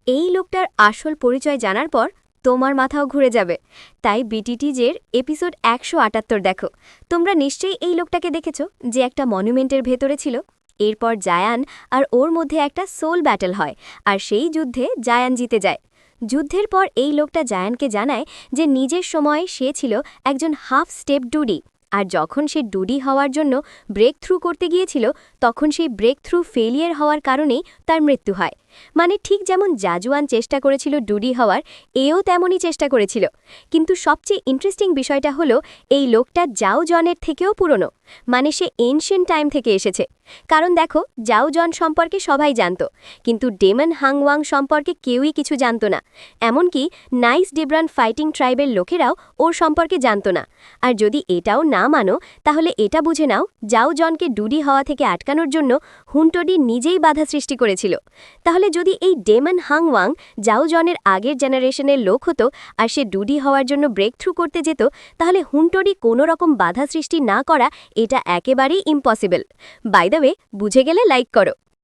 এই লোকটার আসল পরিচয় জানার পর তোমার মাথাও ঘুরে যাবে। তাই বিটিটিজের এপিসোড ১৭৮ দেখো। তোমরা নিশ্চয়ই এই লোকটাকে দেখেছ, যে একটা মনুমেন্টের ভেতরে ছিল। এরপর জায়ান আর ওর মধ্যে একটা সোল ব্যাটল হয়, আর সেই যুদ্ধে জায়ান জিতে যায়। যুদ্ধের পর এই লোকটা জায়ানকে জানায় যে নিজের সময়ে সে ছিল একজন হাফ স্টেপ ডুডি, আর যখন সে ডুডি হওয়ার জন্য ব্রেক থ্রু করতে গিয়েছিল, তখন সেই ব্রেক থ্রু ফেলিয়ার হওয়ার কারণেই তার মৃত্যু হয়। মানে ঠিক যেমন জাজুয়ান চেষ্টা করেছিল ডুডি হওয়ার, এও তেমনই চেষ্টা করেছিল। কিন্তু সবচেয়ে ইন্টারেস্টিং বিষয়টা হলো, এই লোকটা জাও জনের থেকেও পুরনো। মানে সে এনশিয়েন্ট টাইম থেকে এসেছে। কারণ দেখো, জাও জন সম্পর্কে সবাই জানত, কিন্তু ডেমন হাংওয়াং সম্পর্কে কেউই কিছু জানত না। এমনকি নাইস ডিব্রান ফাইটিং ট্রাইবের লোকেরাও ওর সম্পর্কে জানত না। আর যদি এটাও না মানো, তাহলে এটা বুঝে নাও, জাও জনকে ডুডি হওয়া থেকে আটকানোর জন্য হুনটোডি নিজেই বাধা সৃষ্টি করেছিল। তাহলে যদি এই ডেমন হাংওয়াং জাও জনের আগের জেনারেশনের লোক হতো, আর সে ডুডি হওয়ার জন্য ব্রেক থ্রু করতে যেত, তাহলে হুনটোডি কোনো রকম বাধা সৃষ্টি না করা, এটা একেবারেই ইম্পসিবল। বাই দ্য ওয়ে, বুঝে গেলে লাইক করো।